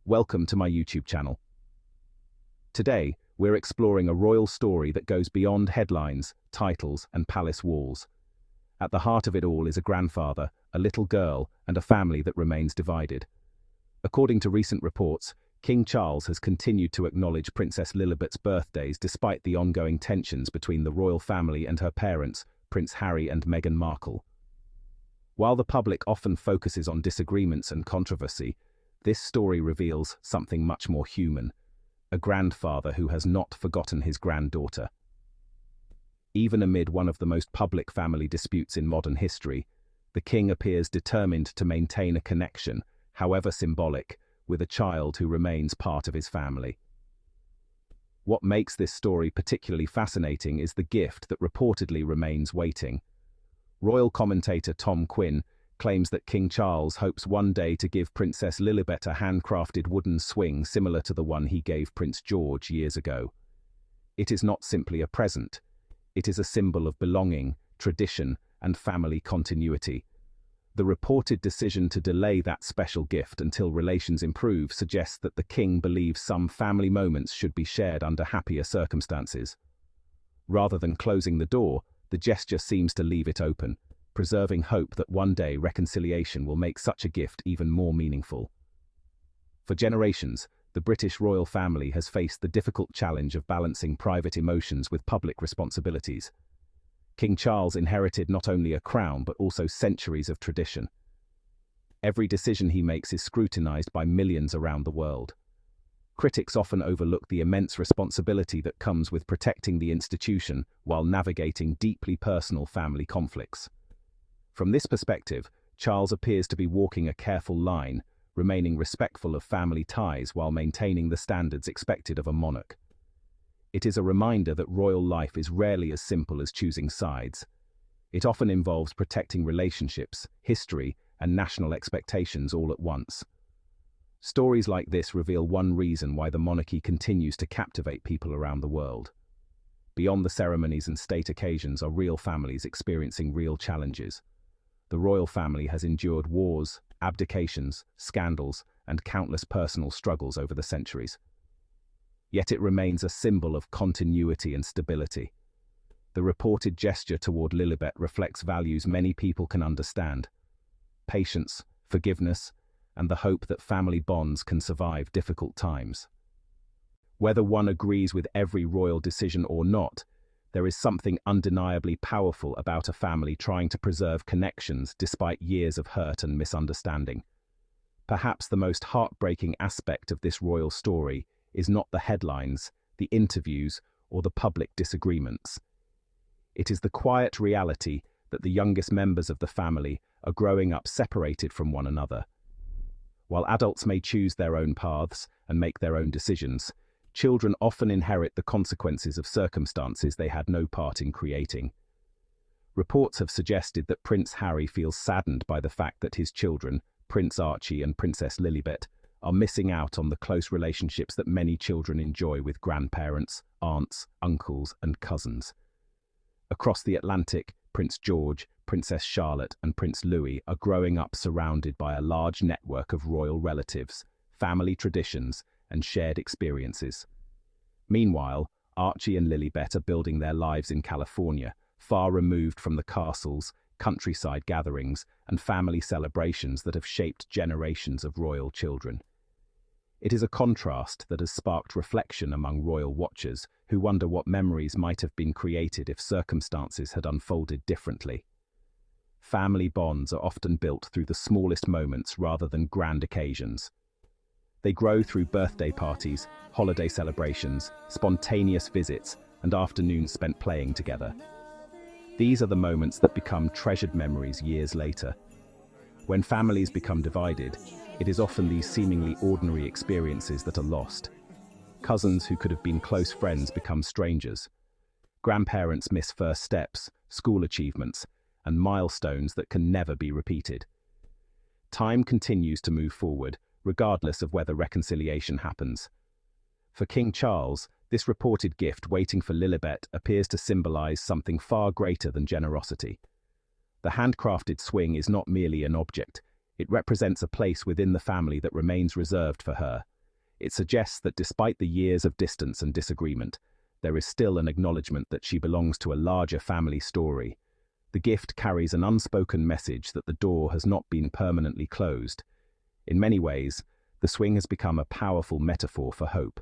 Welcome to my YouTube channel. Today, we're exploring a royal story that goes beyond headlines, titles, and palace walls. At the heart of it all is a grandfather, a little girl, and a family that remains divided. According to recent reports, King Charles has continued to acknowledge Princess Lilibet's birthdays despite the ongoing tensions between the royal family and her parents, Prince Harry and Meghan Markle. While the public often focuses on disagreements and controversy, this story reveals something much more human: a grandfather who has not forgotten his granddaughter. Even amid one of the most public family disputes in modern history, the king appears determined to maintain a connection, however symbolic, with a child who remains part of his family. What makes this story particularly fascinating is the gift that reportedly remains waiting. Royal commentator Tom Quinn claims that King Charles hopes one day to give Princess Lilibet a handcrafted wooden swing similar to the one he gave Prince George years ago. It is not simply a present. It is a symbol of belonging, tradition, and family continuity. The reported decision to delay that special gift until relations improve suggests that the king believes some family moments should be shared under happier circumstances. Rather than closing the door, the gesture seems to leave it open, preserving hope that one day reconciliation will make such a gift even more meaningful. For generations, the British royal family has faced the difficult challenge of balancing private emotions with public responsibilities. King Charles inherited not only a crown but also centuries of tradition. Every decision he makes is scrutinized by millions around the world. Critics often overlook the immense responsibility that comes with protecting the institution while navigating deeply personal family conflicts. From this perspective, Charles appears to be walking a careful line, remaining respectful of family ties while maintaining the standards expected of a monarch. It is a reminder that royal life is rarely as simple as choosing sides. It often involves protecting relationships, history, and national expectations all at once. Stories like this reveal one reason why the monarchy continues to captivate people around the world. Beyond the ceremonies and state occasions are real families experiencing real challenges. The royal family has endured wars, abdications, scandals, and countless personal struggles over the centuries. Yet it remains a symbol of continuity and stability. The reported gesture toward Lilibet reflects values many people can understand: patience, forgiveness, and the hope that family bonds can survive difficult times. Whether one agrees with every royal decision or not, there is something undeniably powerful about a family trying to preserve connections despite years of hurt and misunderstanding. Perhaps the most heartbreaking aspect of this royal story is not the headlines, the interviews, or the public disagreements. It is the quiet reality that the youngest members of the family are growing up separated from one another. While adults may choose their own paths and make their own decisions, children often inherit the consequences of circumstances they had no part in creating. Reports have suggested that Prince Harry feels saddened by the fact that his children, Prince Archie and Princess Lilibet, are missing out on the close relationships that many children enjoy with grandparents, aunts, uncles, and cousins. Across the Atlantic, Prince George, Princess Charlotte, and Prince Louis are growing up surrounded by a large network of royal relatives, family traditions, and shared experiences. Meanwhile, Archie and Lilibet are building their lives in California, far removed from the castles, countryside gatherings, and family celebrations that have shaped generations of royal children. It is a contrast that has sparked reflection among royal watchers who wonder what memories might have been created if circumstances had unfolded differently. Family bonds are often built through the smallest moments rather than grand occasions. They grow through birthday parties, holiday celebrations, spontaneous visits, and afternoons spent playing together. These are the moments that become treasured memories years later. When families become divided, it is often these seemingly ordinary experiences that are lost. Cousins who could have been close friends become strangers. Grandparents miss first steps, school achievements, and milestones that can never be repeated. Time continues to move forward, regardless of whether reconciliation happens. For King Charles, this reported gift waiting for Lilibet appears to symbolize something far greater than generosity. The handcrafted swing is not merely an object, it represents a place within the family that remains reserved for her, It suggests that despite the years of distance and disagreement, there is still an acknowledgement that she belongs to a larger family story. The gift carries an unspoken message that the door has not been permanently closed. In many ways, the swing has become a powerful metaphor for hope.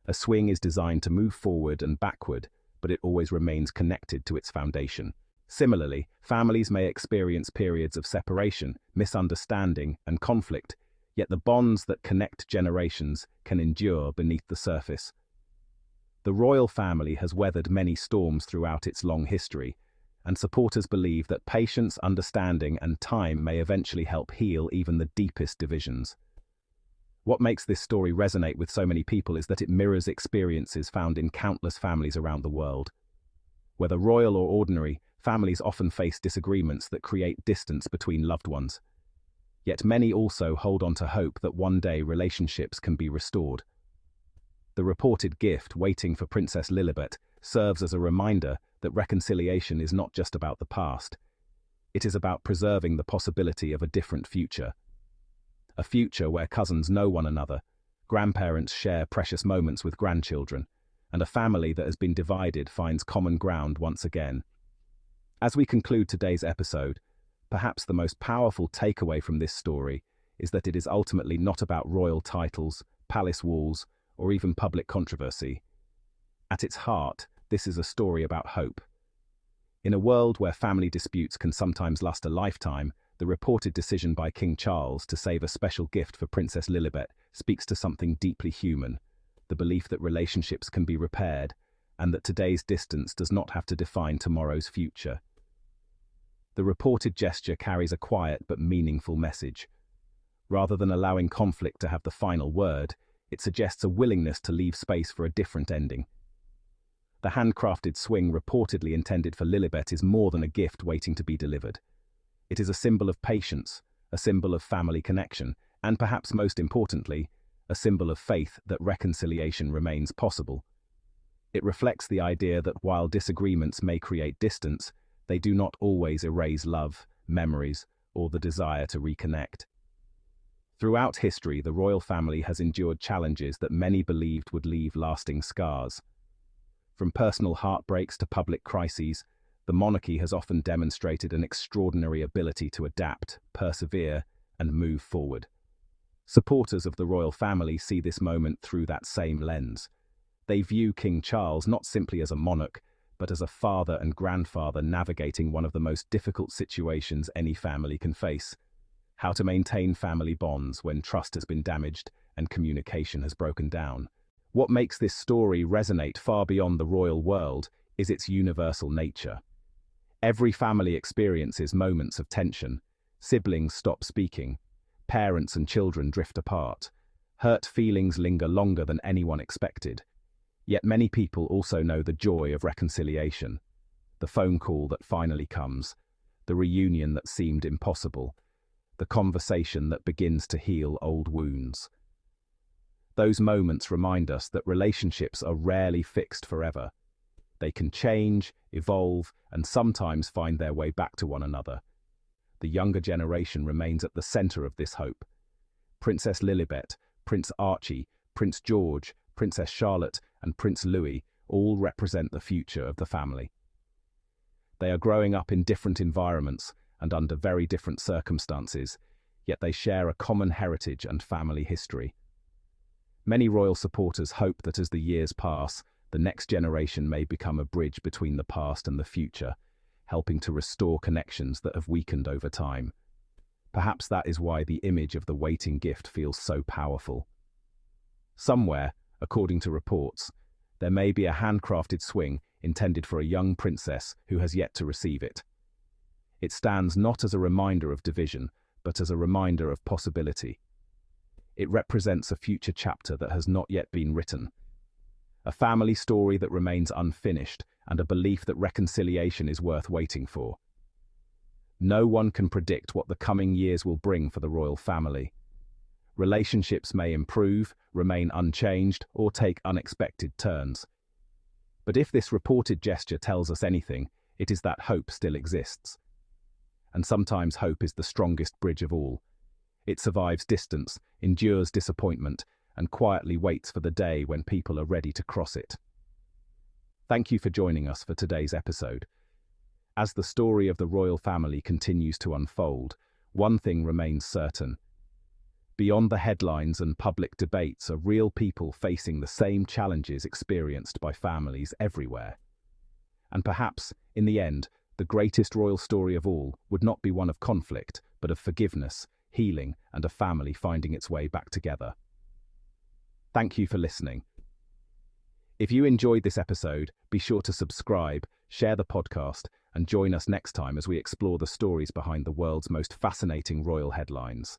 A swing is designed to move forward and backward, but it always remains connected to its foundation. Similarly, families may experience periods of separation, misunderstanding, and conflict, yet the bonds that connect generations can endure beneath the surface. The royal family has weathered many storms throughout its long history, and supporters believe that patience, understanding, and time may eventually help heal even the deepest divisions. What makes this story resonate with so many people is that it mirrors experiences found in countless families around the world. Whether royal or ordinary, families often face disagreements that create distance between loved ones. Yet many also hold on to hope that one day relationships can be restored. The reported gift waiting for Princess Lilibet serves as a reminder that reconciliation is not just about the past. It is about preserving the possibility of a different future. A future where cousins know one another, grandparents share precious moments with grandchildren, and a family that has been divided finds common ground once again. As we conclude today's episode, perhaps the most powerful takeaway from this story is that it is ultimately not about royal titles, palace walls, or even public controversy. At its heart, this is a story about hope. In a world where family disputes can sometimes last a lifetime, the reported decision by King Charles to save a special gift for Princess Lilibet speaks to something deeply human, the belief that relationships can be repaired, and that today's distance does not have to define tomorrow's future. The reported gesture carries a quiet but meaningful message. Rather than allowing conflict to have the final word, it suggests a willingness to leave space for a different ending. The handcrafted swing reportedly intended for Lilibet is more than a gift waiting to be delivered. It is a symbol of patience, a symbol of family connection, and perhaps most importantly, a symbol of faith that reconciliation remains possible. It reflects the idea that while disagreements may create distance, they do not always erase love, memories, or the desire to reconnect. Throughout history, the royal family has endured challenges that many believed would leave lasting scars. From personal heartbreaks to public crises, the monarchy has often demonstrated an extraordinary ability to adapt, persevere, and move forward. Supporters of the royal family see this moment through that same lens. They view King Charles not simply as a monarch, but as a father and grandfather navigating one of the most difficult situations any family can face. How to maintain family bonds when trust has been damaged and communication has broken down. What makes this story resonate far beyond the royal world is its universal nature. Every family experiences moments of tension. Siblings stop speaking. Parents and children drift apart. Hurt feelings linger longer than anyone expected. Yet many people also know the joy of reconciliation. The phone call that finally comes. The reunion that seemed impossible. The conversation that begins to heal old wounds. Those moments remind us that relationships are rarely fixed forever. They can change, evolve, and sometimes find their way back to one another. The younger generation remains at the center of this hope. Princess Lilibet, Prince Archie, Prince George, Princess Charlotte, and Prince Louis all represent the future of the family. They are growing up in different environments and under very different circumstances, yet they share a common heritage and family history. Many royal supporters hope that as the years pass, the next generation may become a bridge between the past and the future, helping to restore connections that have weakened over time. Perhaps that is why the image of the waiting gift feels so powerful. Somewhere, according to reports, there may be a handcrafted swing intended for a young princess who has yet to receive it. It stands not as a reminder of division, but as a reminder of possibility. It represents a future chapter that has not yet been written. A family story that remains unfinished, and a belief that reconciliation is worth waiting for. No one can predict what the coming years will bring for the royal family. Relationships may improve, remain unchanged, or take unexpected turns. But if this reported gesture tells us anything, it is that hope still exists. And sometimes hope is the strongest bridge of all. It survives distance, endures disappointment, and quietly waits for the day when people are ready to cross it. Thank you for joining us for today's episode. As the story of the royal family continues to unfold, one thing remains certain. Beyond the headlines and public debates are real people facing the same challenges experienced by families everywhere. And perhaps, in the end, the greatest royal story of all would not be one of conflict, but of forgiveness, healing, and a family finding its way back together. Thank you for listening. If you enjoyed this episode, be sure to subscribe, share the podcast, and join us next time as we explore the stories behind the world's most fascinating royal headlines.